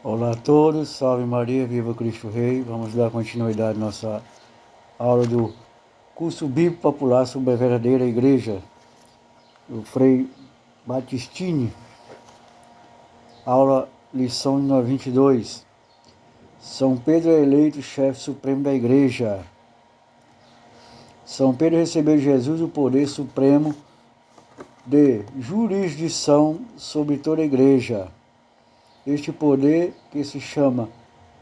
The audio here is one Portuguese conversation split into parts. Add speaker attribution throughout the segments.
Speaker 1: Olá a todos, salve Maria, viva Cristo Rei. Vamos dar continuidade à nossa aula do curso bíblico popular sobre a verdadeira igreja, do Frei Battistini. Aula lição número 22. São Pedro é eleito chefe supremo da igreja. São Pedro recebeu de Jesus o poder supremo de jurisdição sobre toda a igreja. Este poder, que se chama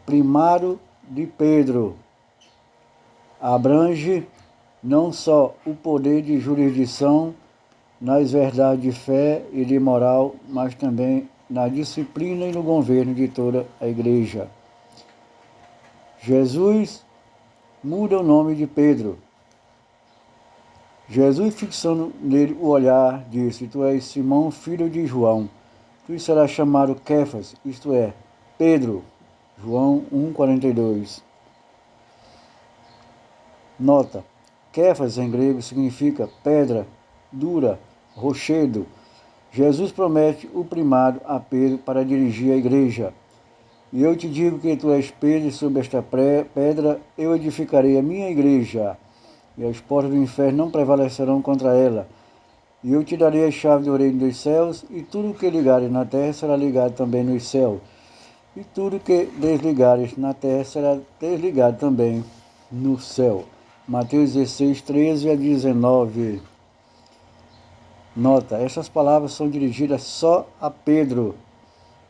Speaker 1: Primário de Pedro, abrange não só o poder de jurisdição nas verdades de fé e de moral, mas também na disciplina e no governo de toda a igreja. Jesus muda o nome de Pedro. Jesus, fixando nele o olhar, disse: Tu és Simão, filho de João. Tu serás chamado Quefas, isto é, Pedro. João 1,42. Nota: Quefas em grego significa pedra dura, rochedo. Jesus promete o primado a Pedro para dirigir a igreja. E eu te digo que tu és Pedro, e sobre esta pedra eu edificarei a minha igreja, e as portas do inferno não prevalecerão contra ela. E eu te darei a chave do reino dos céus, e tudo o que ligares na terra será ligado também nos céus. E tudo o que desligares na terra será desligado também no céu. Mateus 16, 13 a 19. Nota: essas palavras são dirigidas só a Pedro,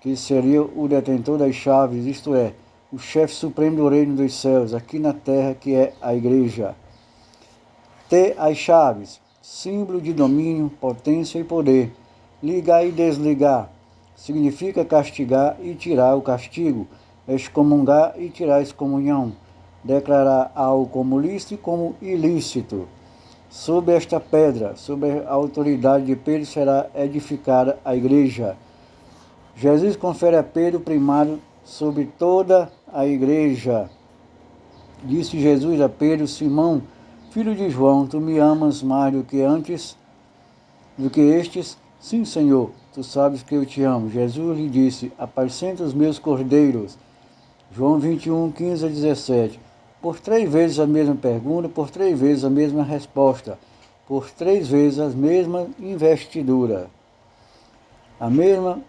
Speaker 1: que seria o detentor das chaves, isto é, o chefe supremo do reino dos céus, aqui na terra, que é a igreja. Ter as chaves, símbolo de domínio, potência e poder. Ligar e desligar significa castigar e tirar o castigo, excomungar e tirar a excomunhão, declarar algo como lícito e como ilícito. Sob esta pedra, sob a autoridade de Pedro, será edificada a igreja. Jesus confere a Pedro primário sobre toda a igreja. Disse Jesus a Pedro: Simão, filho de João, tu me amas mais do que estes? Sim, Senhor, tu sabes que eu te amo. Jesus lhe disse: apacenta os meus cordeiros. João 21, 15 a 17. Por 3 vezes a mesma pergunta, por 3 vezes a mesma resposta, por 3 vezes a mesma investidura, a mesma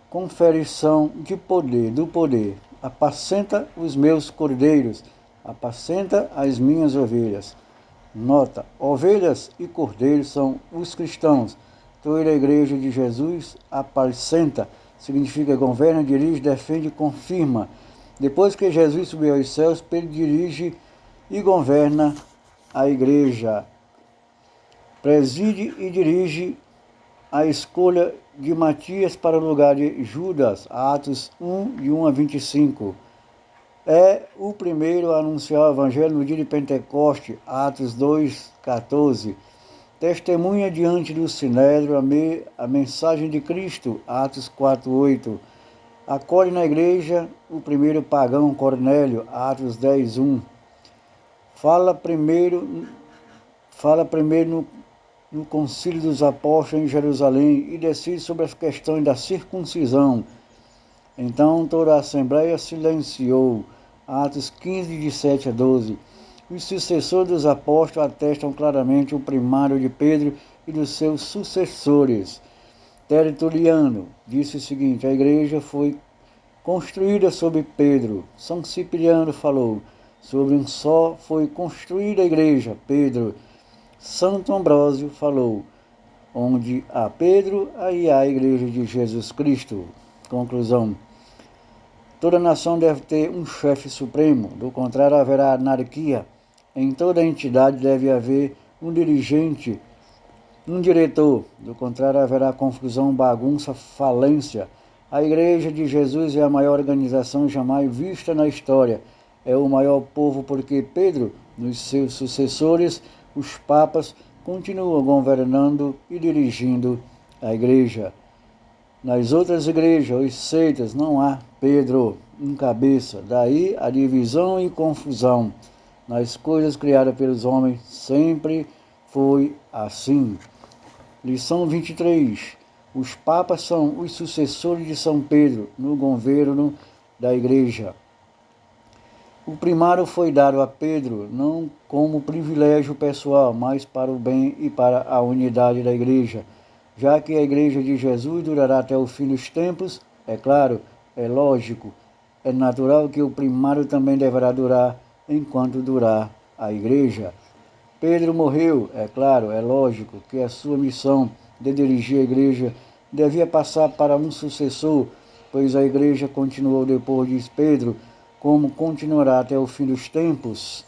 Speaker 1: conferição de poder, do poder. Apacenta os meus cordeiros, apacenta as minhas ovelhas. Nota: ovelhas e cordeiros são os cristãos. Toda a igreja de Jesus apacenta, significa governa, dirige, defende e confirma. Depois que Jesus subiu aos céus, Pedro dirige e governa a igreja. Preside e dirige a escolha de Matias para o lugar de Judas, Atos 1, de 1 a 25. É o primeiro a anunciar o evangelho no dia de Pentecoste, Atos 2, 14. Testemunha diante do Sinédrio a mensagem de Cristo, Atos 4, 8. Acolhe na igreja o primeiro pagão, Cornélio, Atos 10, 1. Fala primeiro no Concílio dos Apóstolos em Jerusalém e decide sobre as questões da circuncisão. Então toda a Assembleia silenciou. Atos 15, de 7 a 12. Os sucessores dos apóstolos atestam claramente o primário de Pedro e dos seus sucessores. Tertuliano disse o seguinte: a igreja foi construída sobre Pedro. São Cipriano falou: sobre um só foi construída a igreja, Pedro. Santo Ambrósio falou: onde há Pedro, aí há a igreja de Jesus Cristo. Conclusão: toda nação deve ter um chefe supremo, do contrário haverá anarquia. Em toda entidade deve haver um dirigente, um diretor, do contrário haverá confusão, bagunça, falência. A Igreja de Jesus é a maior organização jamais vista na história. É o maior povo porque Pedro, nos seus sucessores, os papas, continuam governando e dirigindo a Igreja. Nas outras igrejas, os seitas, não há Pedro em cabeça. Daí a divisão e confusão. Nas coisas criadas pelos homens, sempre foi assim. Lição 23. Os papas são os sucessores de São Pedro no governo da igreja. O primário foi dado a Pedro, não como privilégio pessoal, mas para o bem e para a unidade da igreja. Já que a igreja de Jesus durará até o fim dos tempos, é claro, é lógico, é natural que o primário também deverá durar enquanto durar a igreja. Pedro morreu, é claro, é lógico que a sua missão de dirigir a igreja devia passar para um sucessor, pois a igreja continuou depois de Pedro, como continuará até o fim dos tempos.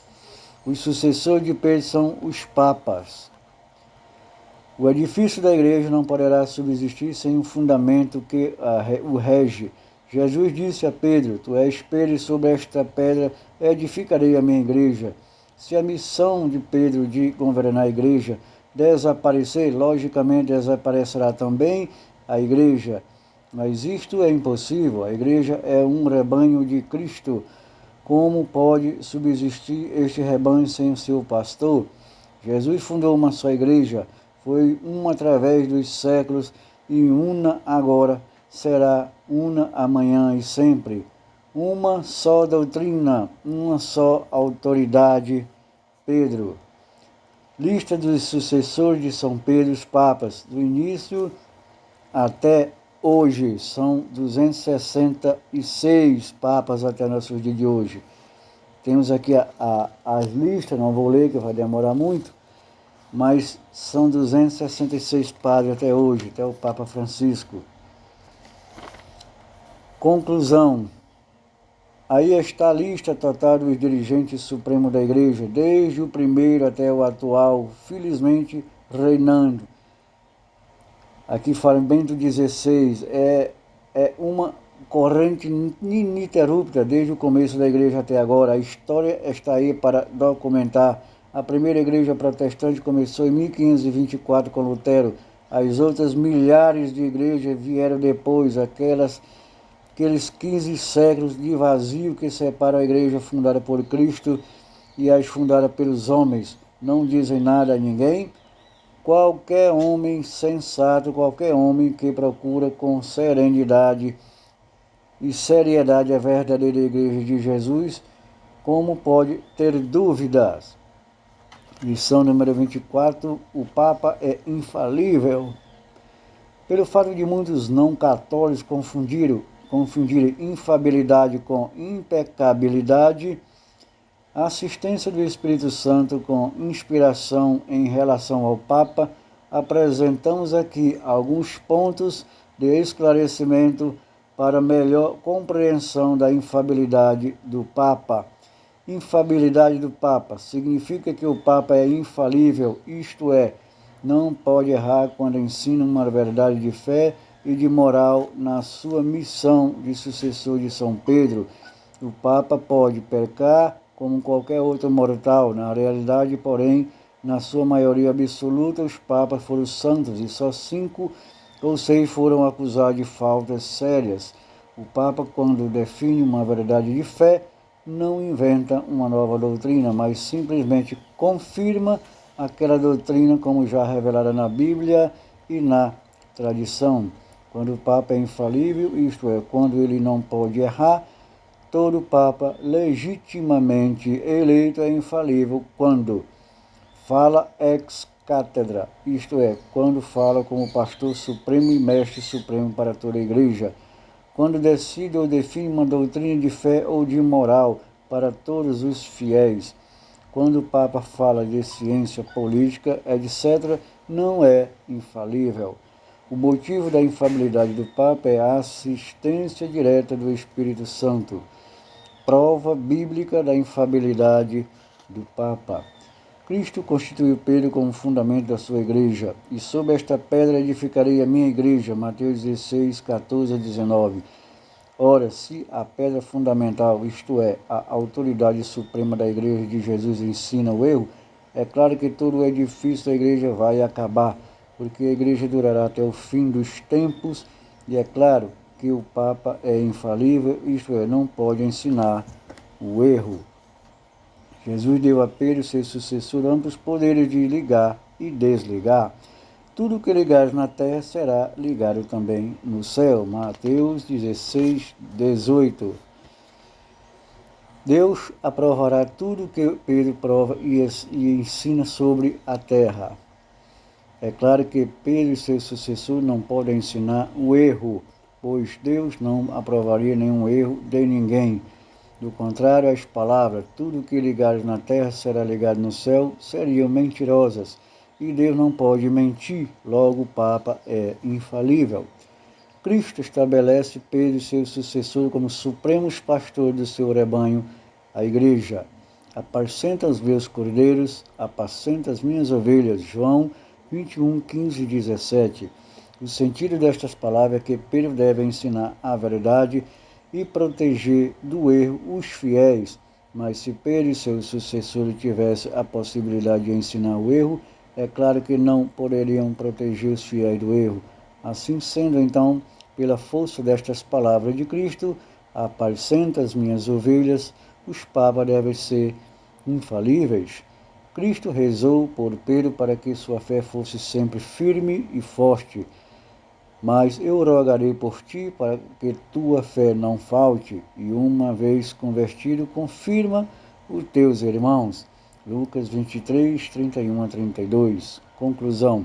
Speaker 1: Os sucessores de Pedro são os papas. O edifício da igreja não poderá subsistir sem um fundamento que o rege. Jesus disse a Pedro: Tu és Pedro, e sobre esta pedra edificarei a minha igreja. Se a missão de Pedro de governar a igreja desaparecer, logicamente desaparecerá também a igreja. Mas isto é impossível. A igreja é um rebanho de Cristo. Como pode subsistir este rebanho sem o seu pastor? Jesus fundou uma só igreja. Foi uma através dos séculos e una agora, será una amanhã e sempre. Uma só doutrina, uma só autoridade. Pedro. Lista dos sucessores de São Pedro, os papas, do início até hoje. São 266 papas até nossos dias de hoje. Temos aqui as listas, não vou ler que vai demorar muito, mas são 266 padres até hoje, até o Papa Francisco. Conclusão. Aí está a lista total dos dirigentes supremos da igreja, desde o primeiro até o atual, felizmente reinando. Aqui fala em Bento XVI, é uma corrente ininterrupta desde o começo da igreja até agora. A história está aí para documentar. A primeira igreja protestante começou em 1524 com Lutero. As outras milhares de igrejas vieram depois, aqueles 15 séculos de vazio que separam a igreja fundada por Cristo e as fundadas pelos homens. Não dizem nada a ninguém. Qualquer homem sensato, qualquer homem que procura com serenidade e seriedade a verdadeira igreja de Jesus, como pode ter dúvidas? Lição número 24, o Papa é infalível. Pelo fato de muitos não católicos confundirem infabilidade com impecabilidade, a assistência do Espírito Santo com inspiração em relação ao Papa, apresentamos aqui alguns pontos de esclarecimento para melhor compreensão da infabilidade do Papa. Infabilidade do Papa significa que o Papa é infalível, isto é, não pode errar quando ensina uma verdade de fé e de moral na sua missão de sucessor de São Pedro. O Papa pode pecar como qualquer outro mortal. Na realidade, porém, na sua maioria absoluta, os papas foram santos e só 5 ou 6 foram acusados de faltas sérias. O Papa, quando define uma verdade de fé, não inventa uma nova doutrina, mas simplesmente confirma aquela doutrina como já revelada na Bíblia e na tradição. Quando o Papa é infalível, isto é, quando ele não pode errar, todo Papa legitimamente eleito é infalível quando fala ex cátedra, isto é, quando fala como pastor supremo e mestre supremo para toda a igreja, quando decide ou define uma doutrina de fé ou de moral para todos os fiéis, quando o Papa fala de ciência política, etc., não é infalível. O motivo da infalibilidade do Papa é a assistência direta do Espírito Santo, prova bíblica da infalibilidade do Papa. Cristo constituiu Pedro como fundamento da sua igreja, e sobre esta pedra edificarei a minha igreja, Mateus 16, 14 a 19. Ora, se a pedra fundamental, isto é, a autoridade suprema da igreja de Jesus ensina o erro, é claro que todo o edifício da igreja vai acabar, porque a igreja durará até o fim dos tempos, e é claro que o Papa é infalível, isto é, não pode ensinar o erro. Jesus deu a Pedro, seu sucessor, amplos poderes de ligar e desligar. Tudo que ligares na terra será ligado também no céu. Mateus 16, 18. Deus aprovará tudo que Pedro prova e ensina sobre a terra. É claro que Pedro e seu sucessor não podem ensinar o erro, pois Deus não aprovaria nenhum erro de ninguém. Do contrário, as palavras, tudo que ligares na terra será ligado no céu, seriam mentirosas. E Deus não pode mentir, logo o Papa é infalível. Cristo estabelece Pedro e seu sucessor como supremos pastores do seu rebanho, a Igreja. Apacenta os meus cordeiros, apacenta as minhas ovelhas. João 21, 15 e 17. O sentido destas palavras é que Pedro deve ensinar a verdade e proteger do erro os fiéis. Mas se Pedro e seu sucessor tivessem a possibilidade de ensinar o erro, é claro que não poderiam proteger os fiéis do erro. Assim sendo, então, pela força destas palavras de Cristo, apacenta as minhas ovelhas, os papas devem ser infalíveis. Cristo rezou por Pedro para que sua fé fosse sempre firme e forte. Mas eu rogarei por ti para que tua fé não falte, e uma vez convertido, confirma os teus irmãos. Lucas 23, 31 a 32. Conclusão.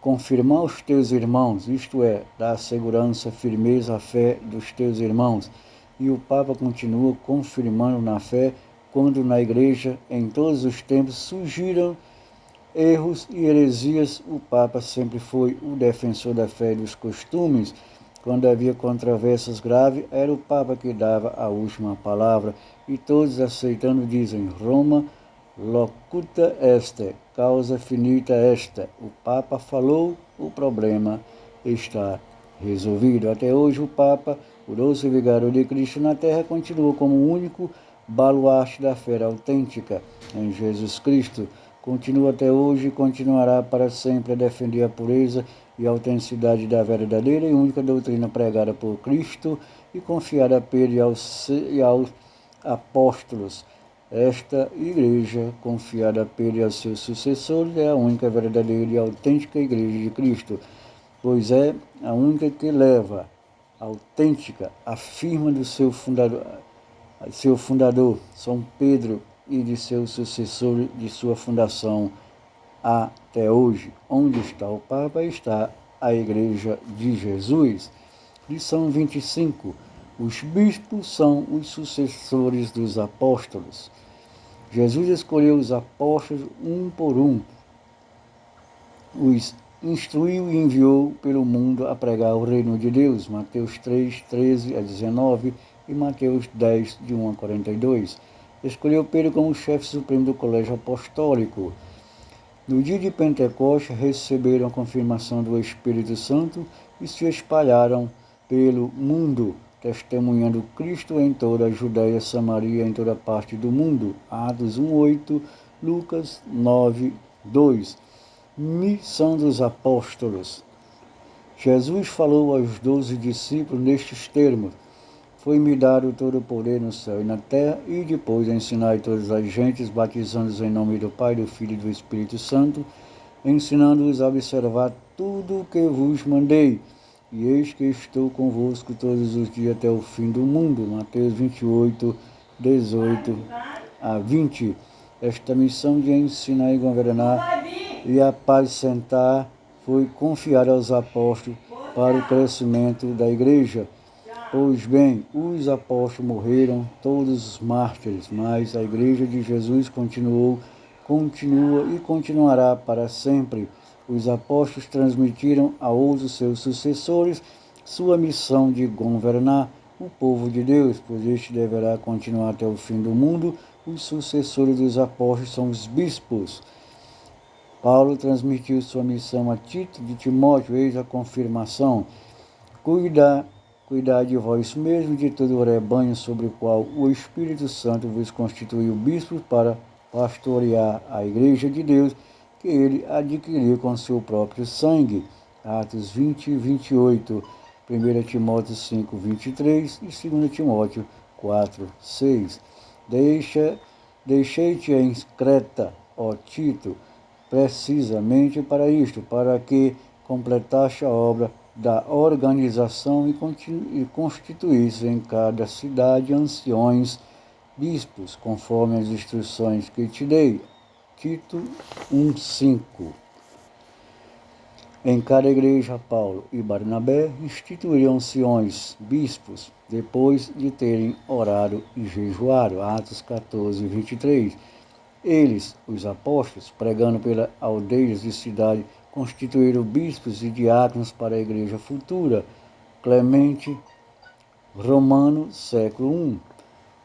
Speaker 1: Confirmar os teus irmãos, isto é, dar segurança, firmeza à fé dos teus irmãos. E o Papa continua confirmando na fé, quando na Igreja, em todos os tempos, surgiram erros e heresias, o Papa sempre foi o defensor da fé e dos costumes. Quando havia controvérsias graves, era o Papa que dava a última palavra, e todos aceitando dizem: Roma locuta est, causa finita est. O Papa falou, o problema está resolvido. Até hoje o Papa, o doce vigário de Cristo na Terra, continua como o único baluarte da fé autêntica em Jesus Cristo. Continua até hoje e continuará para sempre a defender a pureza e a autenticidade da verdadeira e única doutrina pregada por Cristo e confiada a Pedro e aos apóstolos. Esta igreja, confiada a Pedro e aos seus sucessores, é a única verdadeira e autêntica igreja de Cristo, pois é a única que leva, autêntica, a firma do seu fundador, São Pedro, e de seu sucessor de sua fundação até hoje. Onde está o Papa, está a Igreja de Jesus. Lição 25. Os bispos são os sucessores dos apóstolos. Jesus escolheu os apóstolos um por um, os instruiu e enviou pelo mundo a pregar o reino de Deus. Mateus 3, 13 a 19 e Mateus 10, de 1 a 42. Escolheu Pedro como chefe supremo do colégio apostólico. No dia de Pentecostes, receberam a confirmação do Espírito Santo e se espalharam pelo mundo, testemunhando Cristo em toda a Judéia, Samaria, em toda parte do mundo. Atos 1:8, Lucas 9:2. Missão dos apóstolos. Jesus falou aos 12 discípulos nestes termos: Foi-me dado todo o poder no céu e na terra, e depois ensinai todas as gentes, batizando-os em nome do Pai, do Filho e do Espírito Santo, ensinando-os a observar tudo o que vos mandei. E eis que estou convosco todos os dias até o fim do mundo. Mateus 28, 18 a 20. Esta missão de ensinar e governar e apacentar foi confiada aos apóstolos para o crescimento da Igreja. Pois bem, os apóstolos morreram, todos os mártires, mas a Igreja de Jesus continua e continuará para sempre. Os apóstolos transmitiram a outros seus sucessores sua missão de governar o povo de Deus, pois este deverá continuar até o fim do mundo. Os sucessores dos apóstolos são os bispos. Paulo transmitiu sua missão a Tito de Timóteo, eis a confirmação. Cuidar de vós mesmo de todo o rebanho sobre o qual o Espírito Santo vos constituiu bispos para pastorear a Igreja de Deus, que ele adquiriu com seu próprio sangue. Atos 20 e 28, 1 Timóteo 5, 23 e 2 Timóteo 4, 6. Deixei-te em Creta, ó Tito, precisamente para isto, para que completaste a obra da organização e constituísse em cada cidade anciões bispos, conforme as instruções que te dei. Tito 1:5. Em cada igreja, Paulo e Barnabé instituíram anciões, bispos, depois de terem orado e jejuado. Atos 14:23. Eles, os apóstolos, pregando pelas aldeias de cidade, constituíram bispos e diáconos para a igreja futura. Clemente Romano, século I.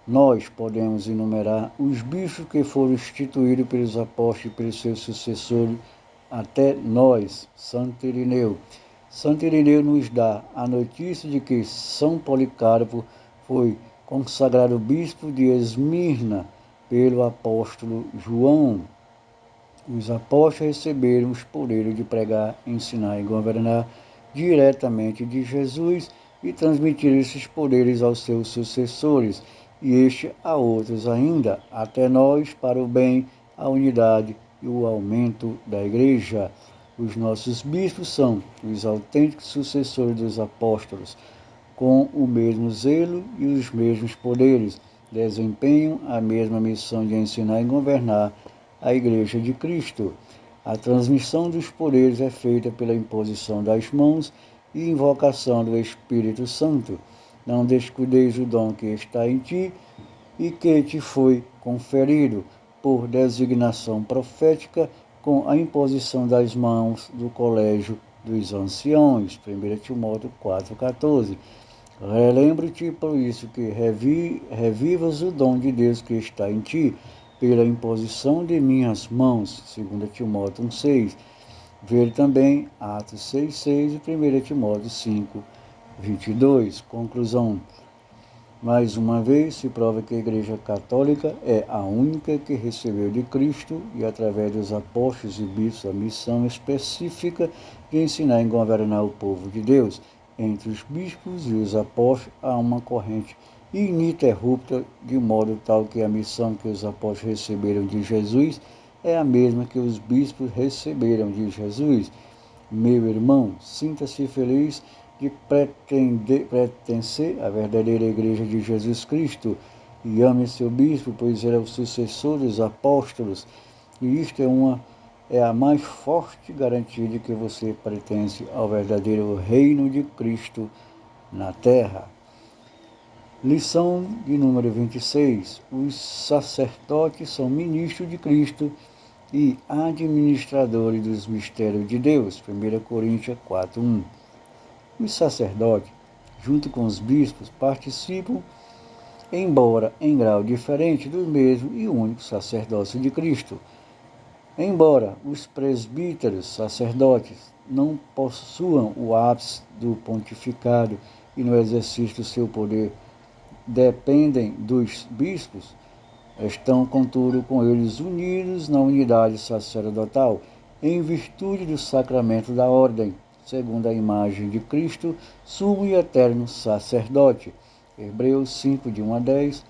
Speaker 1: Nós podemos enumerar os bispos que foram instituídos pelos apóstolos e pelos seus sucessores até nós. Santo Irineu. Santo Irineu nos dá a notícia de que São Policarpo foi consagrado bispo de Esmirna pelo apóstolo João. Os apóstolos receberam os poderes de pregar, ensinar e governar diretamente de Jesus e transmitir esses poderes aos seus sucessores e este a outros ainda, até nós, para o bem, a unidade e o aumento da Igreja. Os nossos bispos são os autênticos sucessores dos apóstolos, com o mesmo zelo e os mesmos poderes, desempenham a mesma missão de ensinar e governar a Igreja de Cristo. A transmissão dos poderes é feita pela imposição das mãos e invocação do Espírito Santo. Não descuideis o dom que está em ti e que te foi conferido por designação profética com a imposição das mãos do colégio dos anciãos. 1 Timóteo 4,14. Relembro-te, por isso, que revivas o dom de Deus que está em ti, pela imposição de minhas mãos. 2 Timóteo 1,6. Ver também Atos 6,6 e 1 Timóteo 5:22. Conclusão. Mais uma vez, se prova que a Igreja Católica é a única que recebeu de Cristo e, através dos apóstolos e bispos, a missão específica de ensinar e governar o povo de Deus. Entre os bispos e os apóstolos há uma corrente ininterrupta, de modo tal que a missão que os apóstolos receberam de Jesus é a mesma que os bispos receberam de Jesus. Meu irmão, sinta-se feliz de pertencer à verdadeira Igreja de Jesus Cristo e ame seu bispo, pois ele é o sucessor dos apóstolos, e isto é a mais forte garantia de que você pertence ao verdadeiro reino de Cristo na terra. Lição de número 26. Os sacerdotes são ministros de Cristo e administradores dos mistérios de Deus. 1 Coríntios 4:1. Os sacerdotes, junto com os bispos, participam, embora em grau diferente, do mesmo e único sacerdócio de Cristo. Embora os presbíteros sacerdotes não possuam o ápice do pontificado e no exercício do seu poder dependem dos bispos, estão, contudo, com eles unidos na unidade sacerdotal, em virtude do sacramento da ordem, segundo a imagem de Cristo, sumo e eterno sacerdote. Hebreus 5:1-10,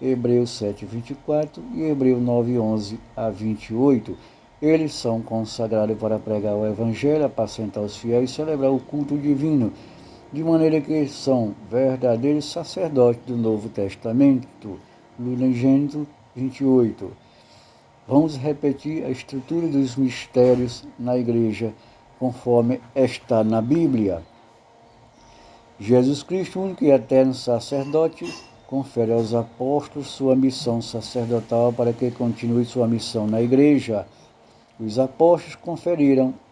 Speaker 1: Hebreus 7:24 e Hebreus 9:11-28. Eles são consagrados para pregar o Evangelho, apacentar os fiéis e celebrar o culto divino, de maneira que são verdadeiros sacerdotes do Novo Testamento. Gênesis 28. Vamos repetir a estrutura dos mistérios na Igreja, conforme está na Bíblia. Jesus Cristo, único e eterno sacerdote, confere aos apóstolos sua missão sacerdotal para que continue sua missão na Igreja. Os apóstolos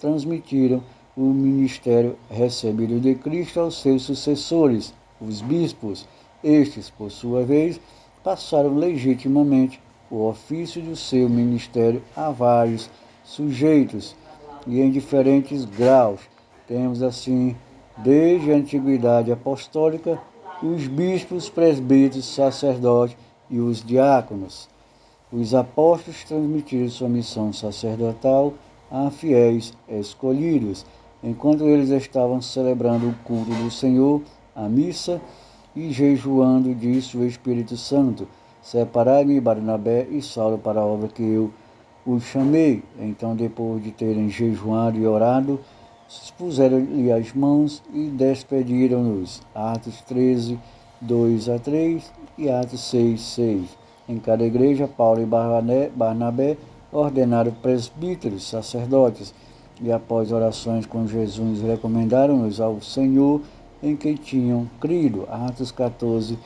Speaker 1: transmitiram o ministério recebido de Cristo aos seus sucessores, os bispos. Estes, por sua vez, passaram legitimamente o ofício do seu ministério a vários sujeitos e em diferentes graus. Temos assim, desde a antiguidade apostólica, os bispos, presbíteros, sacerdotes e os diáconos. Os apóstolos transmitiram sua missão sacerdotal a fiéis escolhidos, enquanto eles estavam celebrando o culto do Senhor, a missa, e jejuando, disse o Espírito Santo: separai-me Barnabé e Saulo para a obra que eu os chamei. Então, depois de terem jejuado e orado, expuseram-lhe as mãos e despediram-nos. Atos 13:2-3 e Atos 6:6. Em cada igreja, Paulo e Barnabé ordenaram presbíteros, sacerdotes, e após orações com Jesus, recomendaram-nos ao Senhor em que tinham crido. Atos 14,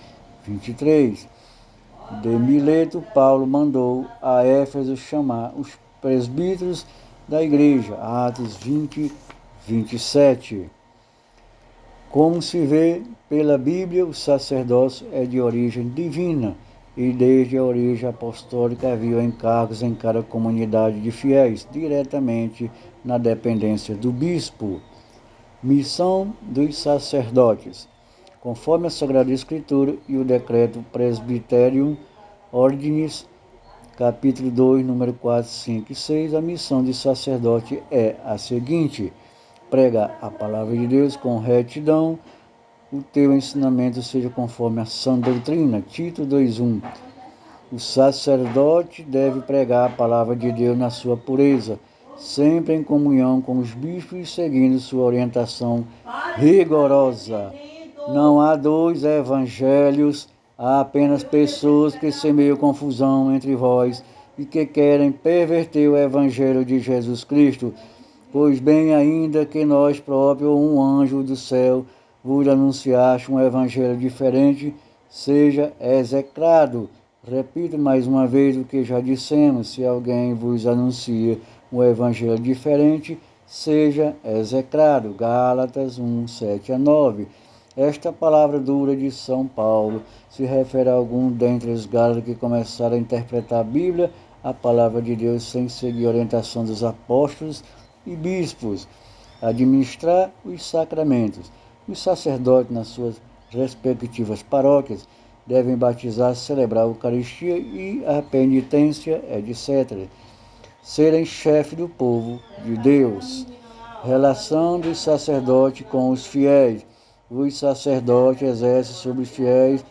Speaker 1: 23. De Mileto, Paulo mandou a Éfeso chamar os presbíteros da igreja. Atos 20, 27. Como se vê pela Bíblia, o sacerdócio é de origem divina e desde a origem apostólica havia encargos em cada comunidade de fiéis, diretamente na dependência do bispo. Missão dos sacerdotes. Conforme a Sagrada Escritura e o decreto Presbyterium Ordinis, capítulo 2, número 4, 5 e 6, a missão de sacerdote é a seguinte: pregar a palavra de Deus com retidão, o teu ensinamento seja conforme a sã doutrina. Tito 2:1. O sacerdote deve pregar a palavra de Deus na sua pureza, sempre em comunhão com os bispos e seguindo sua orientação rigorosa. Não há dois evangelhos, há apenas pessoas que semeiam confusão entre vós e que querem perverter o evangelho de Jesus Cristo. Pois bem, ainda que nós próprios ou um anjo do céu vos anunciaste um evangelho diferente, seja execrado. Repito mais uma vez o que já dissemos: se alguém vos anuncia um evangelho diferente, seja execrado. Gálatas 1, 7 a 9. Esta palavra dura de São Paulo se refere a algum dentre os gálatas que começaram a interpretar a Bíblia, a palavra de Deus, sem seguir a orientação dos apóstolos e bispos, administrar os sacramentos. Os sacerdotes, nas suas respectivas paróquias, devem batizar, celebrar a Eucaristia e a penitência, etc. Serem chefe do povo de Deus. Relação dos sacerdotes com os fiéis. Os sacerdotes exercem sobre os fiéis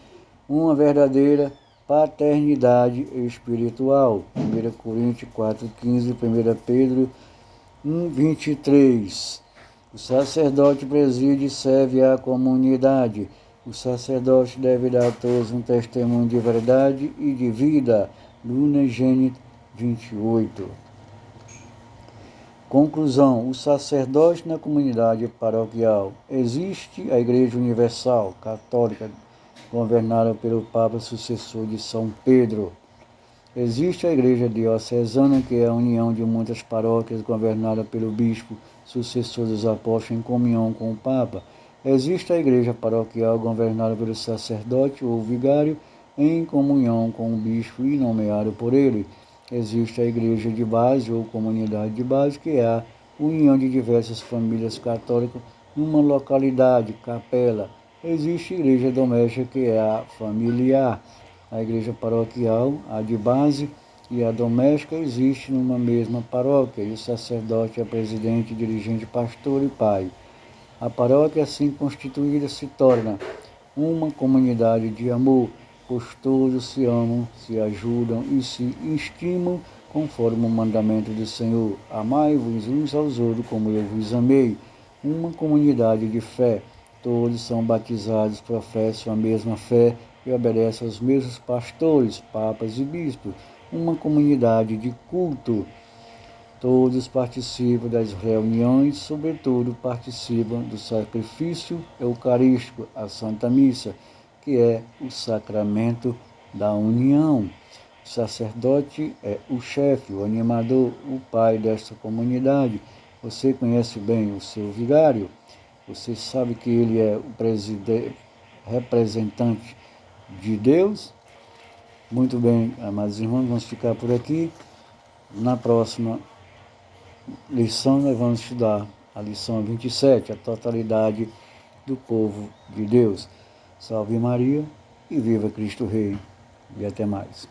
Speaker 1: uma verdadeira paternidade espiritual. 1 Coríntios 4,15, 1 Pedro 1:23. O sacerdote preside e serve à comunidade. O sacerdote deve dar a todos um testemunho de verdade e de vida. Luna Gênesis 28. Conclusão: o sacerdote na comunidade paroquial. Existe a Igreja Universal Católica, governada pelo Papa sucessor de São Pedro. Existe a Igreja Diocesana, que é a união de muitas paróquias, governada pelo bispo, sucessor dos apóstolos, em comunhão com o Papa. Existe a Igreja Paroquial, governada pelo sacerdote ou vigário, em comunhão com o bispo e nomeado por ele. Existe a Igreja de Base ou Comunidade de Base, que é a união de diversas famílias católicas numa localidade, capela. Existe a Igreja Doméstica, que é a familiar. A igreja paroquial, a de base e a doméstica, existe numa mesma paróquia, e o sacerdote é presidente, dirigente, pastor e pai. A paróquia assim constituída se torna uma comunidade de amor, pois todos se amam, se ajudam e se estimam conforme o mandamento do Senhor. Amai-vos uns aos outros como eu vos amei. Uma comunidade de fé, todos são batizados, professam a mesma fé e obedece aos mesmos pastores, papas e bispos. Uma comunidade de culto. Todos participam das reuniões, sobretudo participam do sacrifício eucarístico, a Santa Missa, que é o sacramento da união. O sacerdote é o chefe, o animador, o pai desta comunidade. Você conhece bem o seu vigário? Você sabe que ele é o representante de Deus? Muito bem, amados irmãos, vamos ficar por aqui. Na próxima lição nós vamos estudar a lição 27, a totalidade do povo de Deus. Salve Maria e viva Cristo Rei. E até mais.